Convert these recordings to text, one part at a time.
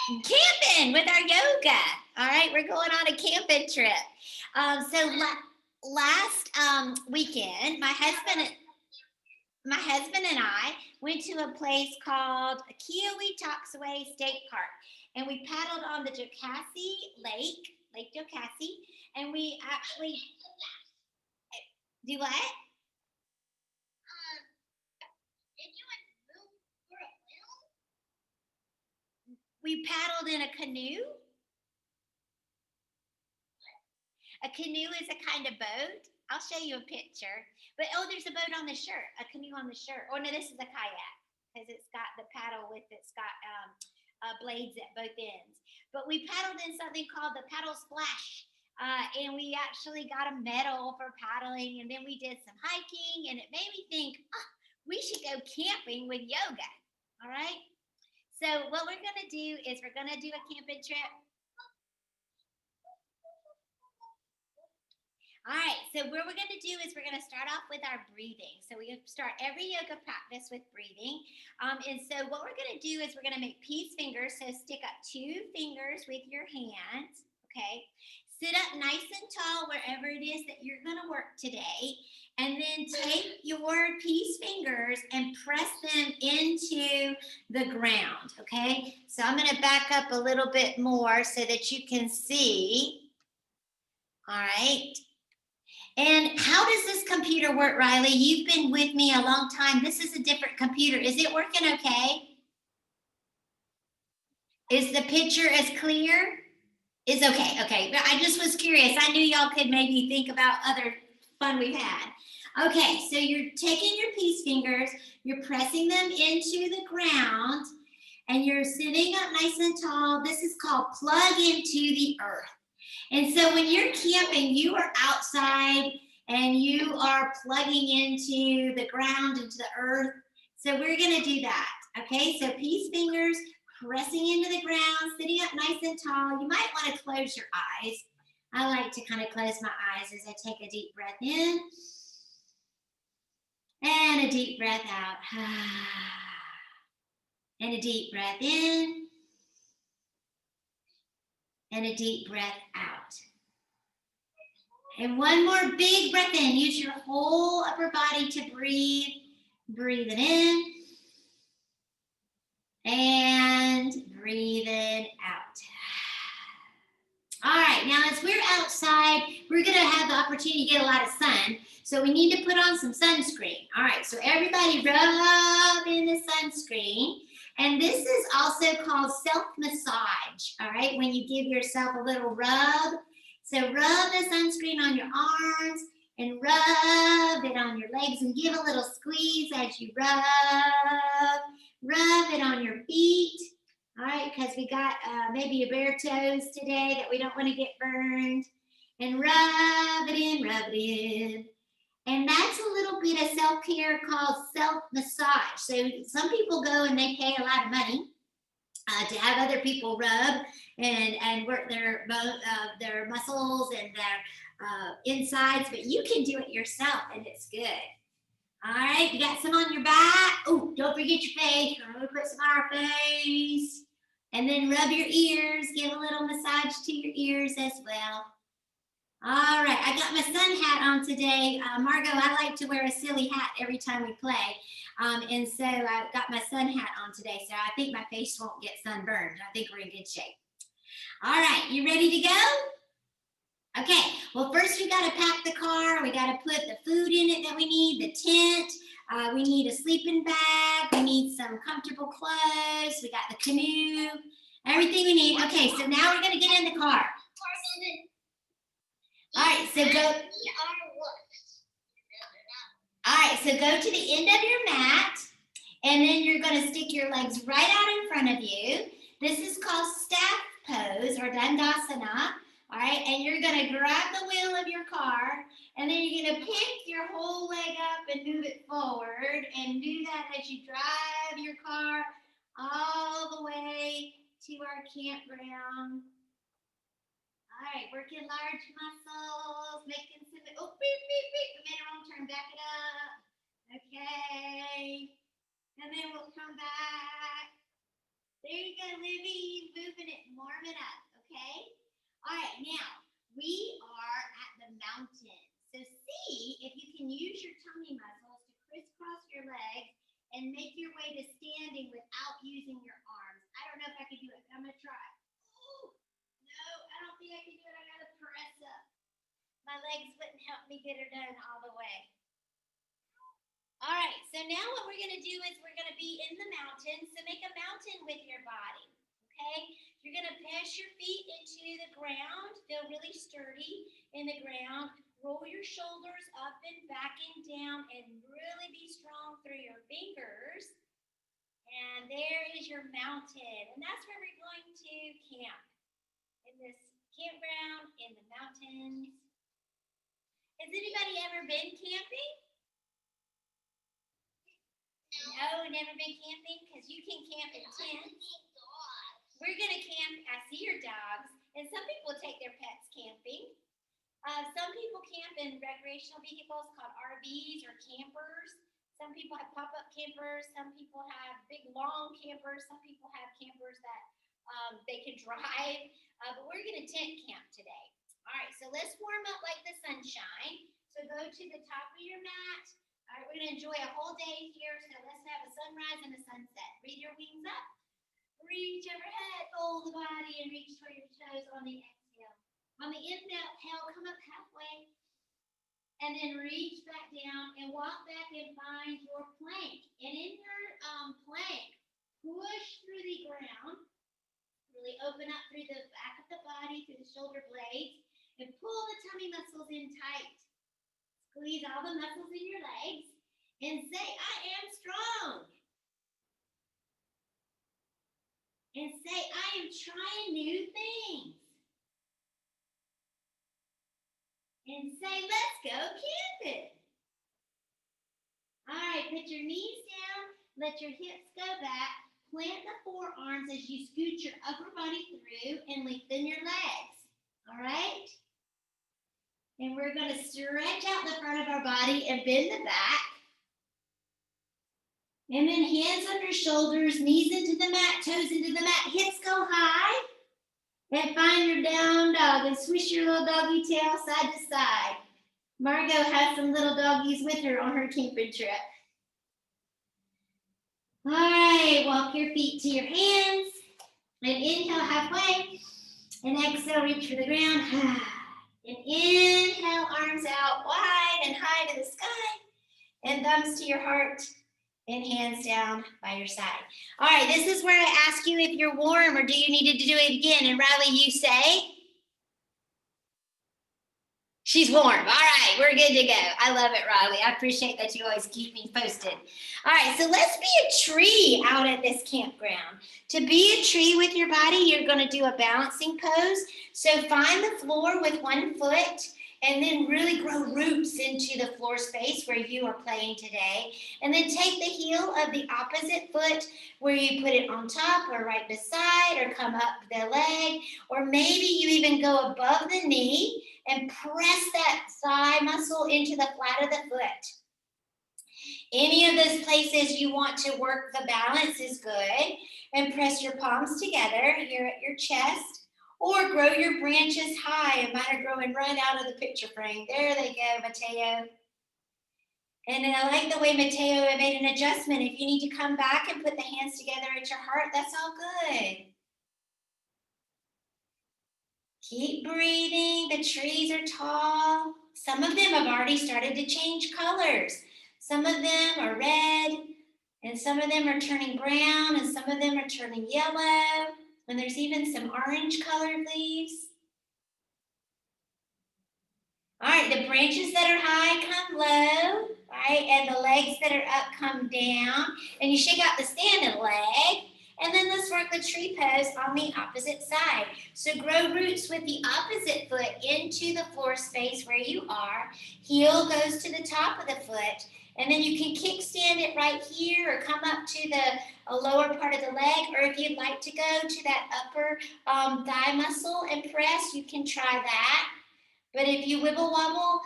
camping with our yoga. All right, we're going on a camping trip. Last weekend, my husband and I went to a place called Kiowee Toxaway State Park, and we paddled on the Jocassee Lake, Lake Jocassee, and we actually do what? We paddled in a canoe. A canoe is a kind of boat. I'll show you a picture. But oh, there's a boat on the shirt, a canoe on the shirt. Oh no, this is a kayak because it's got the paddle with it's got blades at both ends. But we paddled in something called the paddle splash. And we actually got a medal for paddling, and then we did some hiking, and it made me think, oh, we should go camping with yoga. All right. So what we're gonna do is we're gonna do a camping trip. All right, so what we're going to do is we're going to start off with our breathing. So we start every yoga practice with breathing. And so what we're going to do is we're going to make peace fingers. So stick up 2 fingers with your hands, okay? Sit up nice and tall wherever it is that you're going to work today. And then take your peace fingers and press them into the ground, okay? So I'm going to back up a little bit more so that you can see. All right. And how does this computer work, Riley? You've been with me a long time. This is a different computer. Is it working okay? Is the picture as clear? Is okay, okay. But I just was curious. I knew y'all could maybe think about other fun we've had. Okay, so you're taking your peace fingers, you're pressing them into the ground, and you're sitting up nice and tall. This is called plug into the earth. And so when you're camping, you are outside and you are plugging into the ground, into the earth. So we're going to do that. Okay, so peace fingers pressing into the ground, sitting up nice and tall. You might want to close your eyes. I like to kind of close my eyes as I take a deep breath in and a deep breath out. And a deep breath in and a deep breath out. And one more big breath in. Use your whole upper body to breathe. Breathe it in. And breathe it out. All right, now as we're outside, we're gonna have the opportunity to get a lot of sun. So we need to put on some sunscreen. All right, so everybody rub in the sunscreen. And this is also called self-massage, all right? When you give yourself a little rub. So rub the sunscreen on your arms and rub it on your legs and give a little squeeze as you rub. Rub it on your feet, all right? Because we got maybe a bare toes today that we don't want to get burned. And rub it in, rub it in. And that's a little bit of self-care called self-massage. So some people go and they pay a lot of money to have other people rub and work their muscles and their insides, but you can do it yourself and it's good. All right, you got some on your back. Oh, don't forget your face. I'm gonna put some on our face. And then rub your ears. Give a little massage to your ears as well. All right, I got my sun hat on today. Margot, I like to wear a silly hat every time we play. And so I got my sun hat on today, so I think my face won't get sunburned. I think we're in good shape. All right, you ready to go? Okay, well, first we gotta pack the car. We gotta put the food in it that we need, the tent. We need a sleeping bag. We need some comfortable clothes. We got the canoe, everything we need. Okay, so now we're gonna get in the car. All right, so go. All right, so go to the end of your mat, and then you're going to stick your legs right out in front of you. This is called staff pose or Dandasana. All right, and you're going to grab the wheel of your car, and then you're going to pick your whole leg up and move it forward, and do that as you drive your car all the way to our campground. All right, working large muscles, making some, oh, beep, beep, beep. We made a wrong turn, back it up. Okay. And then we'll come back. There you go, Libby, moving it, warming up, okay? All right, now we are at the mountain. So see if you can use your tummy muscles to crisscross your legs and make your way to standing without using your arms. I don't know if I can do it, but I'm gonna try. Ooh, no, I don't think I can do it. I gotta press up. My legs wouldn't help me get her done all the way. All right, so now what we're gonna do is we're gonna be in the mountain. So make a mountain with your body, okay? You're gonna press your feet into the ground, feel really sturdy in the ground. Roll your shoulders up and back and down and really be strong through your fingers. And there is your mountain. And that's where we're going to camp, in this campground in the mountains. Has anybody ever been camping? No, never been camping? Because you can camp in tents. We're going to camp. I see your dogs. And some people take their pets camping. Some people camp in recreational vehicles called RVs or campers. Some people have pop-up campers. Some people have big, long campers. Some people have campers that they can drive. But we're going to tent camp today. All right, so let's warm up like the sunshine. So go to the top of your mat. All right, we're going to enjoy a whole day here. So let's have a sunrise and a sunset. Breathe your wings up. Reach overhead, fold the body, and reach toward your toes on the exhale. On the inhale, come up halfway. And then reach back down and walk back and find your plank. And in your plank, push through the ground. Really open up through the back of the body, through the shoulder blades. And pull the tummy muscles in tight. Squeeze all the muscles in your legs. And say, I am strong. And say, I am trying new things. And say, let's go camping. All right, put your knees down, let your hips go back, plant the forearms as you scoot your upper body through and lengthen your legs. All right? And we're going to stretch out the front of our body and bend the back. And then hands under shoulders, knees into the mat, toes into the mat, hips go high. And find your down dog and swish your little doggy tail side to side. Margot has some little doggies with her on her camping trip. All right, walk your feet to your hands. And inhale halfway. And exhale, reach for the ground. And inhale, arms out wide and high to the sky. And thumbs to your heart. And hands down by your side. All right, this is where I ask you if you're warm or do you need to do it again. And Riley, you say? She's warm. All right, we're good to go. I love it, Riley. I appreciate that you always keep me posted. All right, so let's be a tree out at this campground. To be a tree with your body, you're going to do a balancing pose. So find the floor with one foot and then really grow roots into the floor space where you are playing today. And then take the heel of the opposite foot where you put it on top or right beside or come up the leg, or maybe you even go above the knee and press that thigh muscle into the flat of the foot. Any of those places you want to work the balance is good. And press your palms together here at your chest. Or grow your branches high, and mine are growing right out of the picture frame. There they go, Mateo. And then I like the way Mateo made an adjustment. If you need to come back and put the hands together at your heart, that's all good. Keep breathing. The trees are tall. Some of them have already started to change colors. Some of them are red, and some of them are turning brown, and some of them are turning yellow. And there's even some orange colored leaves. All right, the branches that are high come low, right? And the legs that are up come down. And you shake out the standing leg. And then let's work the tree pose on the opposite side. So grow roots with the opposite foot into the floor space where you are. Heel goes to the top of the foot. And then you can kickstand it right here or come up to the lower part of the leg. Or if you'd like to go to that upper thigh muscle and press, you can try that. But if you wibble wobble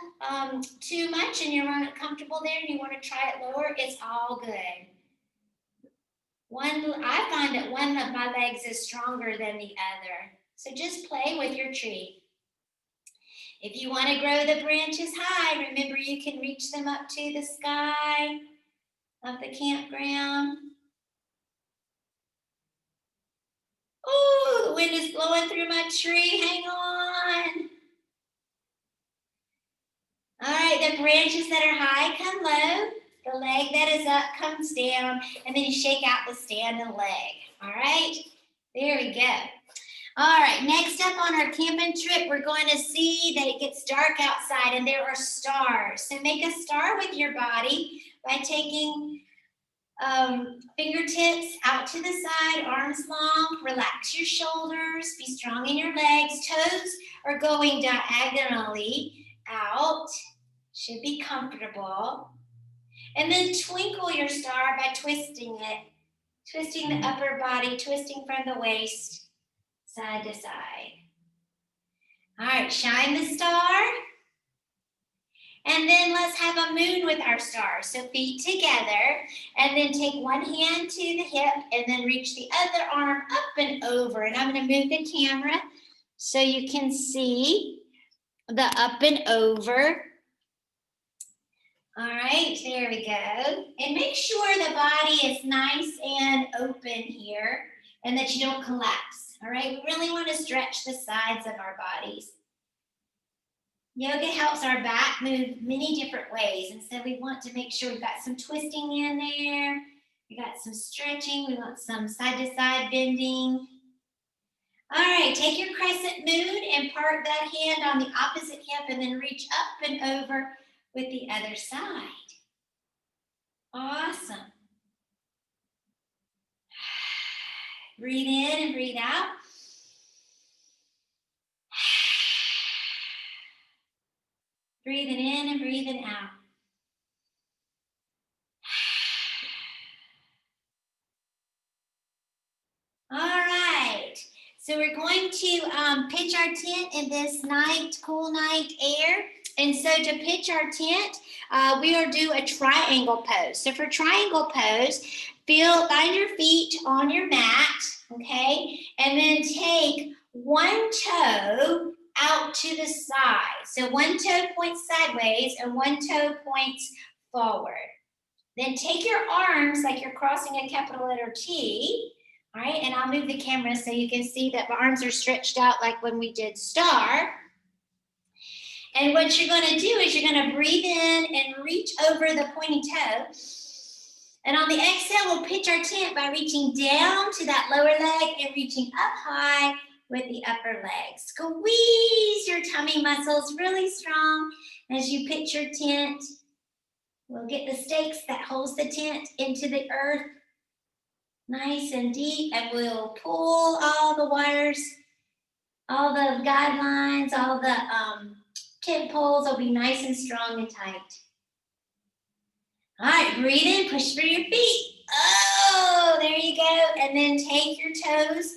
too much and you're not comfortable there and you want to try it lower, it's all good. I find that one of my legs is stronger than the other. So just play with your tree. If you want to grow the branches high, remember you can reach them up to the sky of the campground. Oh, the wind is blowing through my tree. Hang on. All right, the branches that are high come low. The leg that is up comes down, and then you shake out the standing leg. All right, there we go. All right, next up on our camping trip, we're going to see that it gets dark outside and there are stars. So make a star with your body by taking fingertips out to the side, arms long, relax your shoulders, be strong in your legs. Toes are going diagonally out, should be comfortable. And then twinkle your star by twisting it, twisting the upper body, twisting from the waist, side to side. All right, shine the star. And then let's have a moon with our star. So feet together, and then take one hand to the hip, and then reach the other arm up and over. And I'm going to move the camera so you can see the up and over. All right, there we go. And make sure the body is nice and open here and that you don't collapse. All right, we really want to stretch the sides of our bodies. Yoga helps our back move many different ways. And so we want to make sure we've got some twisting in there. We got some stretching. We want some side to side bending. All right, take your crescent moon and part that hand on the opposite hip and then reach up and over with the other side. Awesome. Breathe in and breathe out. Breathing in and breathing out. All right, so we're going to pitch our tent in this cool night air. And so to pitch our tent, we are do a triangle pose. So for triangle pose, find your feet on your mat, okay? And then take one toe out to the side. So one toe points sideways and one toe points forward. Then take your arms like you're crossing a capital letter T. All right, and I'll move the camera so you can see that my arms are stretched out like when we did star. And what you're going to do is you're going to breathe in and reach over the pointy toe. And on the exhale, we'll pitch our tent by reaching down to that lower leg and reaching up high with the upper leg. Squeeze your tummy muscles really strong as you pitch your tent. We'll get the stakes that holds the tent into the earth nice and deep, and we'll pull all the wires, all the guidelines, all the tent poles will be nice and strong and tight. All right, breathe in, push through your feet. Oh, there you go. And then take your toes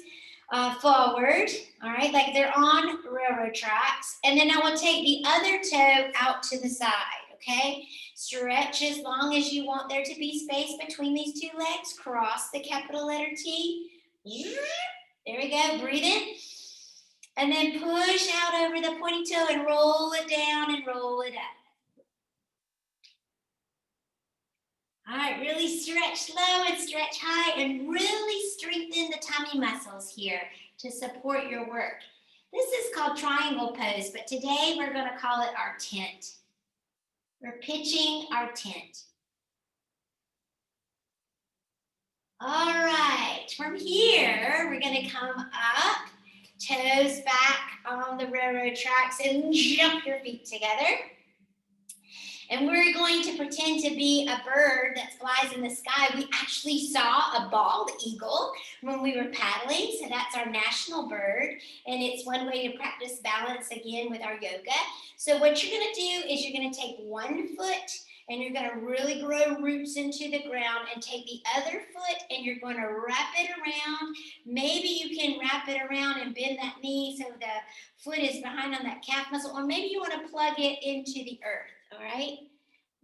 forward, all right, like they're on railroad tracks. And then I will take the other toe out to the side, okay? Stretch as long as you want there to be space between these two legs. Cross the capital letter T. There we go, breathe in. And then push out over the pointy toe and roll it down and roll it up. All right, really stretch low and stretch high and really strengthen the tummy muscles here to support your work. This is called triangle pose, but today we're going to call it our tent. We're pitching our tent. All right, from here, we're going to come up, toes back on the railroad tracks, and jump your feet together. And we're going to pretend to be a bird that flies in the sky. We actually saw a bald eagle when we were paddling, so that's our national bird. And it's one way to practice balance again with our yoga. So what you're gonna do is you're gonna take one foot and you're gonna really grow roots into the ground, and take the other foot and you're gonna wrap it around. Maybe you can wrap it around and bend that knee so the foot is behind on that calf muscle, or maybe you wanna plug it into the earth. All right,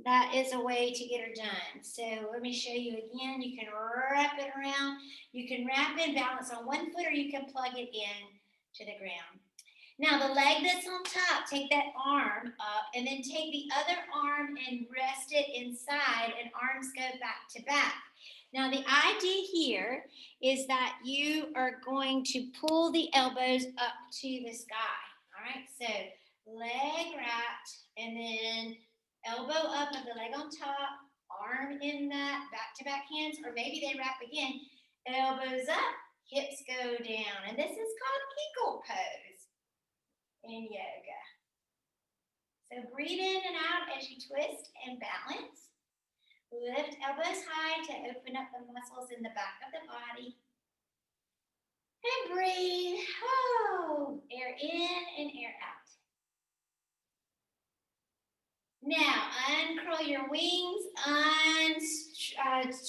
that is a way to get her done. So let me show you again. You can wrap it around. You can wrap and balance on one foot, or you can plug it in to the ground. Now the leg that's on top, take that arm up and then take the other arm and rest it inside, and arms go back to back. Now the idea here is that you are going to pull the elbows up to the sky. All right, so leg wrapped and then elbow up of the leg on top, arm in that, back to back hands, or maybe they wrap again, elbows up, hips go down. And this is called eagle pose in yoga. So breathe in and out as you twist and balance. Lift elbows high to open up the muscles in the back of the body. And breathe. Oh, air in and air out. Now, uncurl your wings,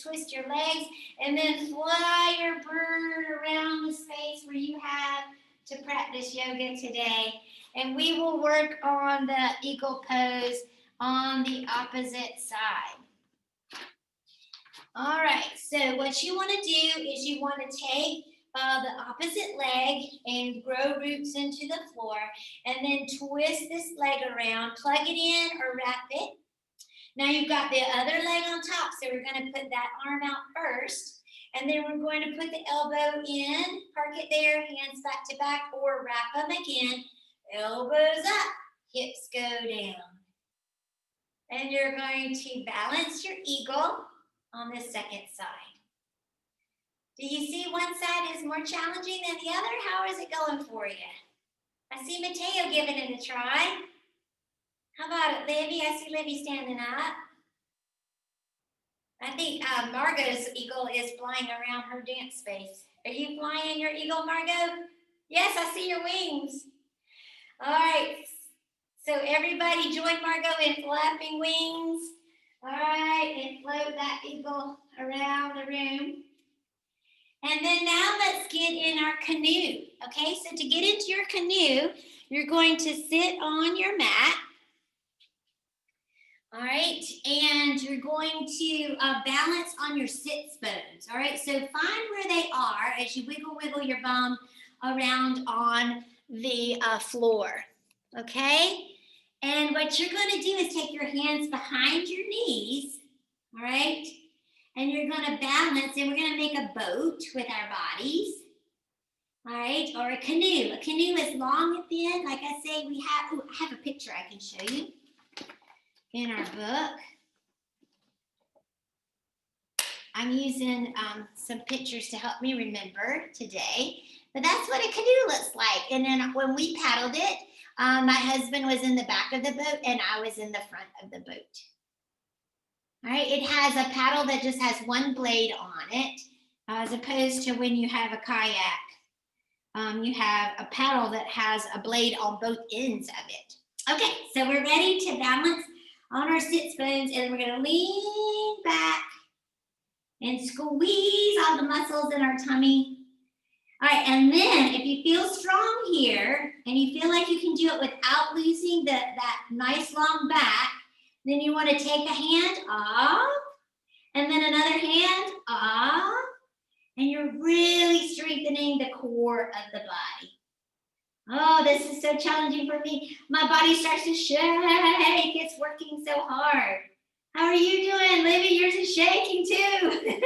twist your legs, and then fly your bird around the space where you have to practice yoga today. And we will work on the eagle pose on the opposite side. All right, so what you want to do is you want to take the opposite leg and grow roots into the floor, and then twist this leg around, plug it in or wrap it. Now you've got the other leg on top, so we're going to put that arm out first, and then we're going to put the elbow in, park it there, hands back to back, or wrap them again, elbows up, hips go down. And you're going to balance your eagle on the second side. Do you see one side is more challenging than the other? How is it going for you? I see Mateo giving it a try. How about it, Livy? I see Livy standing up. I think Margot's eagle is flying around her dance space. Are you flying your eagle, Margot? Yes, I see your wings. All right. So everybody join Margot in flapping wings. All right, and float that eagle around the room. And then now let's get in our canoe. Okay, so to get into your canoe, you're going to sit on your mat. All right, and you're going to balance on your sits bones. All right, so find where they are as you wiggle your bum around on the floor. Okay, and what you're going to do is take your hands behind your knees. All right, and you're going to balance, and we're going to make a boat with our bodies. All right, or a canoe. A canoe is long at the end. Like I say, we have, I have a picture I can show you in our book. I'm using some pictures to help me remember today. But that's what a canoe looks like. And then when we paddled it, my husband was in the back of the boat and I was in the front of the boat. All right, it has a paddle that just has one blade on it, as opposed to when you have a kayak. You have a paddle that has a blade on both ends of it. Okay, so we're ready to balance on our sits bones, and we're going to lean back and squeeze all the muscles in our tummy. All right, and then if you feel strong here and you feel like you can do it without losing that nice long back, then you want to take a hand off and then another hand off, and you're really strengthening the core of the body. Oh, this is so challenging for me. My body starts to shake. It's working so hard. How are you doing, Livy? Yours is shaking too.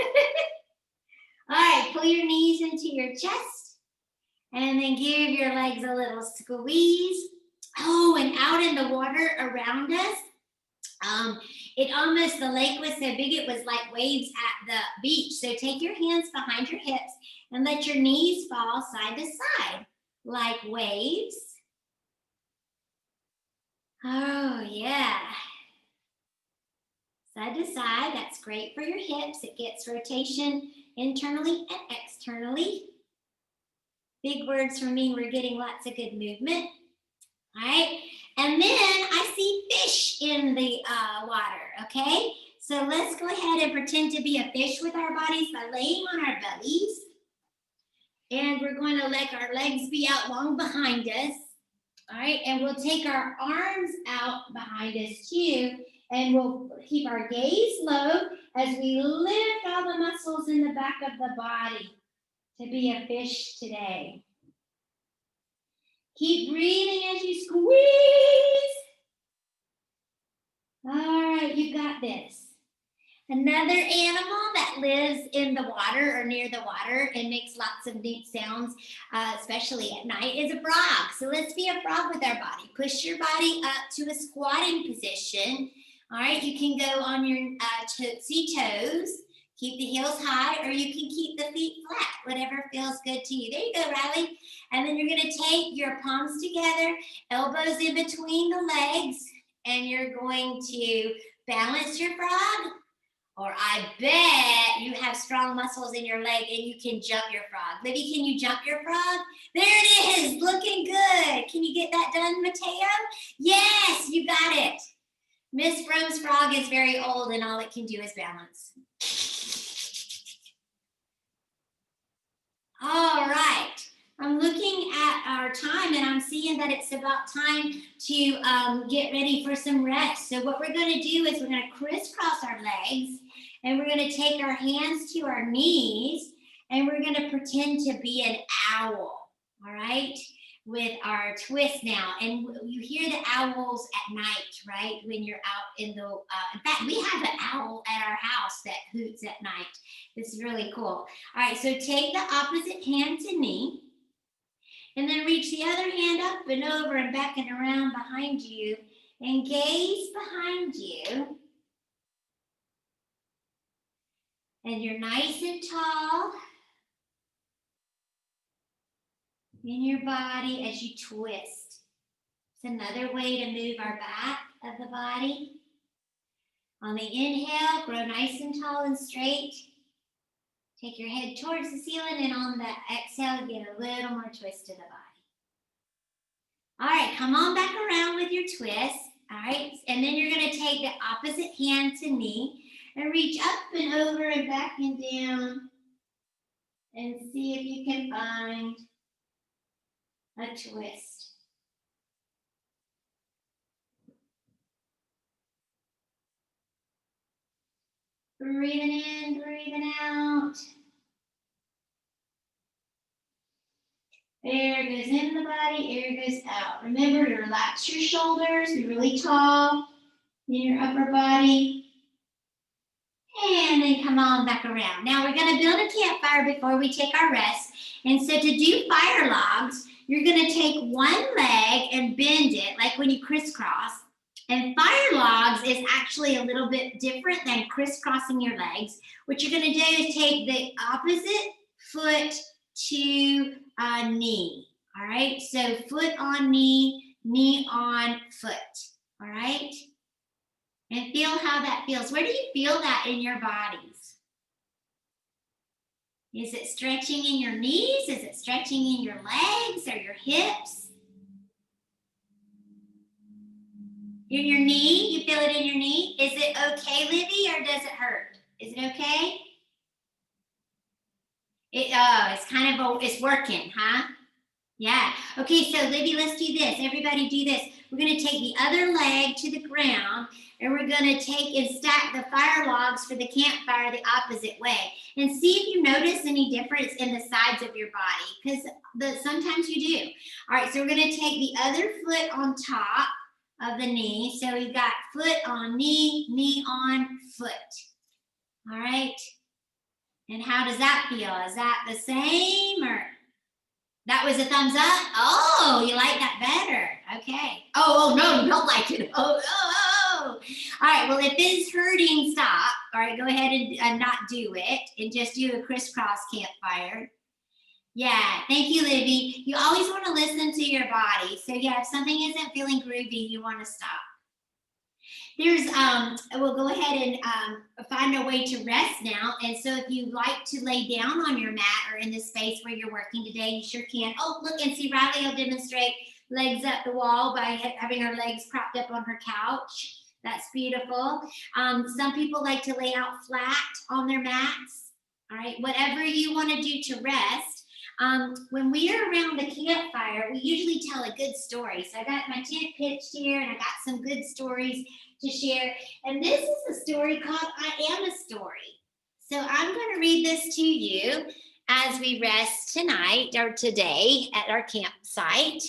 All right, pull your knees into your chest and then give your legs a little squeeze. Oh, and out in the water around us, the lake was so big it was like waves at the beach. So take your hands behind your hips and let your knees fall side to side like waves. Oh, yeah. Side to side, that's great for your hips. It gets rotation internally and externally. Big words from me, we're getting lots of good movement. All right, and then I see fish in the water, okay? So let's go ahead and pretend to be a fish with our bodies by laying on our bellies. And we're going to let our legs be out long behind us. All right, and we'll take our arms out behind us too. And we'll keep our gaze low as we lift all the muscles in the back of the body to be a fish today. Keep breathing as you squeeze. All right, you got this. Another animal that lives in the water or near the water and makes lots of neat sounds, especially at night, is a frog. So let's be a frog with our body. Push your body up to a squatting position. All right, you can go on your tootsie toes. Keep the heels high, or you can keep the feet flat, whatever feels good to you. There you go, Riley. And then you're going to take your palms together, elbows in between the legs, and you're going to balance your frog. Or I bet you have strong muscles in your leg and you can jump your frog. Libby, can you jump your frog? There it is, looking good. Can you get that done, Mateo? Yes, you got it. Miss Frome's frog is very old and all it can do is balance. All right. I'm looking at our time and I'm seeing that it's about time to get ready for some rest. So what we're going to do is we're going to crisscross our legs and we're going to take our hands to our knees and we're going to pretend to be an owl, all right, with our twist now. And you hear the owls at night, right, when you're out in the, in fact, we have an owl at our house that hoots at night. It's really cool. All right, so take the opposite hand to knee. And then reach the other hand up and over and back and around behind you and gaze behind you. And you're nice and tall in your body as you twist. It's another way to move our back of the body. On the inhale, grow nice and tall and straight. Take your head towards the ceiling, and on the exhale, get a little more twist to the body. All right, come on back around with your twist. All right, and then you're going to take the opposite hand to knee and reach up and over and back and down and see if you can find a twist. Breathing in, breathing out. Air goes in the body, air goes out. Remember to relax your shoulders, be really tall in your upper body. And then come on back around. Now we're going to build a campfire before we take our rest. And so to do fire logs, you're going to take one leg and bend it like when you crisscross. And fire logs is actually a little bit different than crisscrossing your legs. What you're going to do is take the opposite foot to knee. All right, so foot on knee, knee on foot. All right, and feel how that feels. Where do you feel that in your bodies? Is it stretching in your knees? Is it stretching in your legs or your hips? In your knee? You feel it in your knee? Is it okay, Libby, or does it hurt? Is it okay? It's kind of, it's working, huh? Yeah. Okay, so Libby, let's do this. Everybody do this. We're going to take the other leg to the ground, and we're going to take and stack the fire logs for the campfire the opposite way. And see if you notice any difference in the sides of your body, because sometimes you do. All right, so we're going to take the other foot on top of the knee. So we've got foot on knee, knee on foot. All right. And how does that feel? Is that the same, or that was a thumbs up? Oh, you like that better. Okay. Oh, no, you don't like it. Oh. All right, well, if it's hurting, stop. All right, go ahead and not do it and just do a crisscross campfire. Yeah, thank you, Libby. You always want to listen to your body. So yeah, if something isn't feeling groovy, you want to stop. There's, we'll go ahead and find a way to rest now. And so if you like to lay down on your mat or in the space where you're working today, you sure can. Oh, look, and see, Riley will demonstrate legs up the wall by having her legs propped up on her couch. That's beautiful. Some people like to lay out flat on their mats. All right, whatever you want to do to rest. When we are around the campfire, we usually tell a good story. So I got my tent pitched here and I got some good stories to share. And this is a story called I Am a Story. So I'm going to read this to you as we rest tonight or today at our campsite.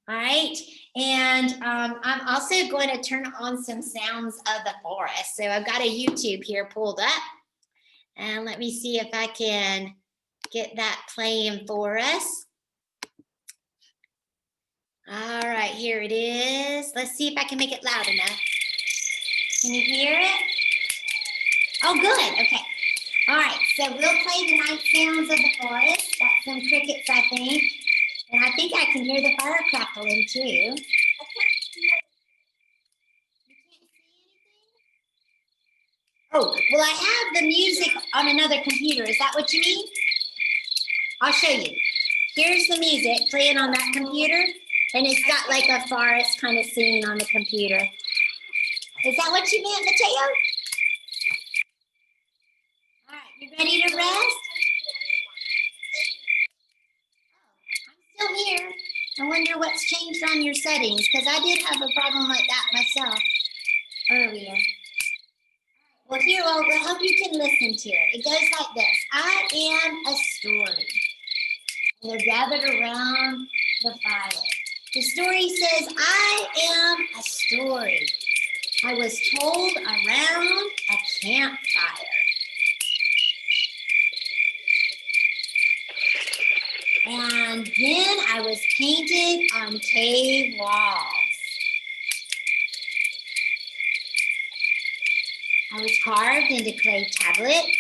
All right. And I'm also going to turn on some sounds of the forest. So I've got a YouTube here pulled up. And let me see if I can get that playing for us. All right, here it is. Let's see if I can make it loud enough. Can you hear it? Oh, good. Okay. All right, so we'll play the night sounds of the forest. That's some crickets, I think. And I think I can hear the fire crackling too. You can't see anything? Oh, well, I have the music on another computer. Is that what you mean? I'll show you. Here's the music playing on that computer. And it's got like a forest kind of scene on the computer. Is that what you meant, Mateo? All right, you ready to rest? I'm still here. I wonder what's changed on your settings, because I did have a problem like that myself earlier. Well, here, I hope you can listen to it. It goes like this. I am a story. And they're gathered around the fire. The story says, I am a story. I was told around a campfire. And then I was painted on cave walls. I was carved into clay tablets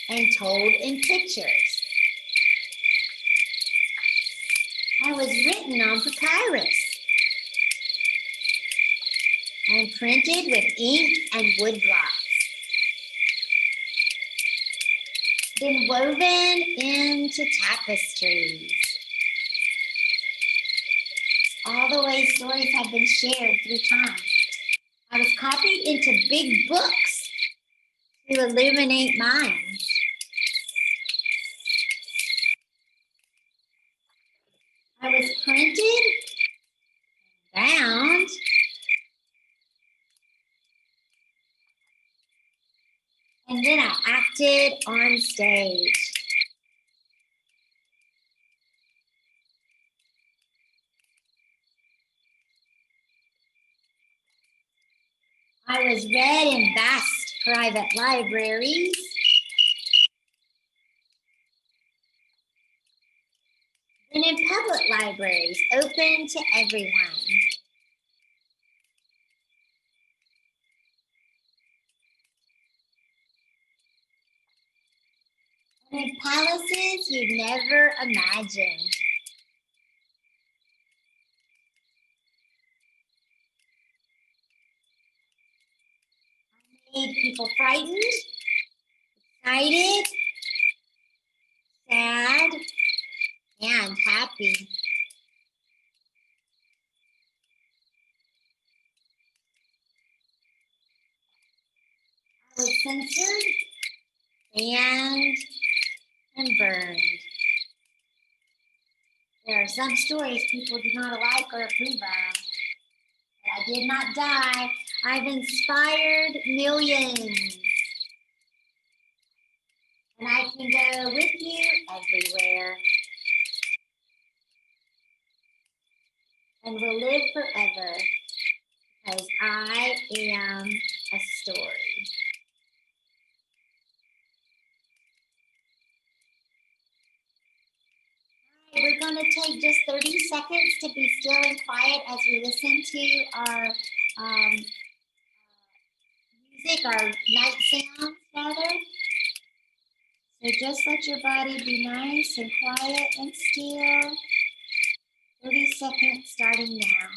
and told in pictures. I was written on papyrus and printed with ink and wood blocks. Then woven into tapestries. All the way stories have been shared through time. I was copied into big books to illuminate minds. I was printed, bound, and then I acted on stage. I was read in vast private libraries. And in public libraries, open to everyone. And in palaces you'd never imagined. I made people frightened, excited, sad, and happy. I was censored, banned, and burned. There are some stories people do not like or approve of. But I did not die. I've inspired millions. And I can go with you everywhere. And will live forever because I am a story. We're going to take just 30 seconds to be still and quiet as we listen to our music, our night sounds, rather. So just let your body be nice and quiet and still. 30 seconds starting now.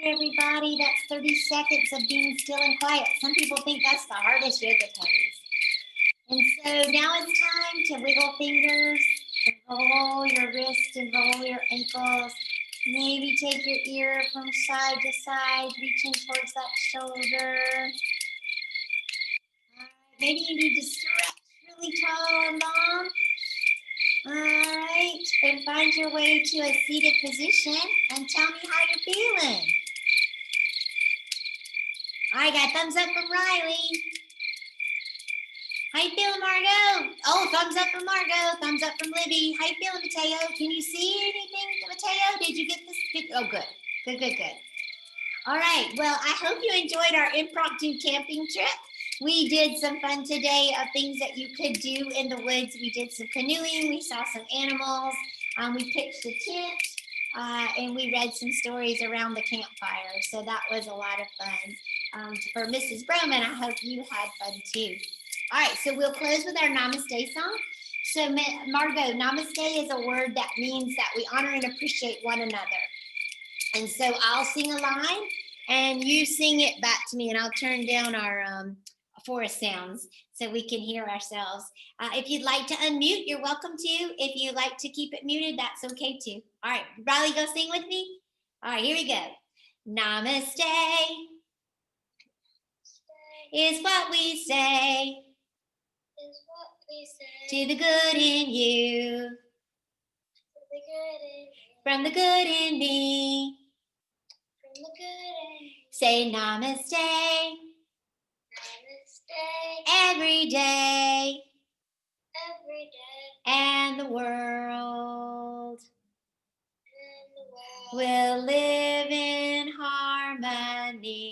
Everybody, that's 30 seconds of being still and quiet. Some people think that's the hardest yoga pose. And so now it's time to wiggle fingers, roll your wrists and roll your ankles. Maybe take your ear from side to side, reaching towards that shoulder. Maybe you need to stretch really tall and long. All right, and find your way to a seated position and tell me how you're feeling. I got thumbs up from Riley. How you feeling, Margot? Oh, thumbs up from Margot. Thumbs up from Libby. How you feeling, Mateo? Can you see anything, Mateo? Did you get this? Oh, good. Good, good, good. All right. Well, I hope you enjoyed our impromptu camping trip. We did some fun today of things that you could do in the woods. We did some canoeing. We saw some animals. We pitched a tent. And we read some stories around the campfire. So that was a lot of fun. For Mrs. Broman, I hope you had fun too. All right, so we'll close with our Namaste song. So Margot, Namaste is a word that means that we honor and appreciate one another. And so I'll sing a line and you sing it back to me, and I'll turn down our forest sounds so we can hear ourselves. If you'd like to unmute, you're welcome to. If you'd like to keep it muted, that's okay too. All right, Riley, go sing with me. All right, here we go. Namaste is what we say to the good in you, from the good in me. Say namaste every day, and the world will live in harmony.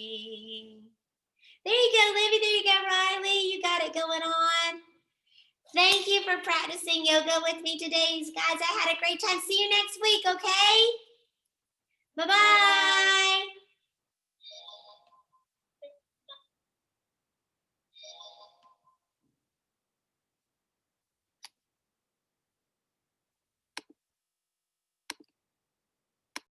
There you go, Libby. There you go, Riley. You got it going on. Thank you for practicing yoga with me today, guys. I had a great time. See you next week, okay?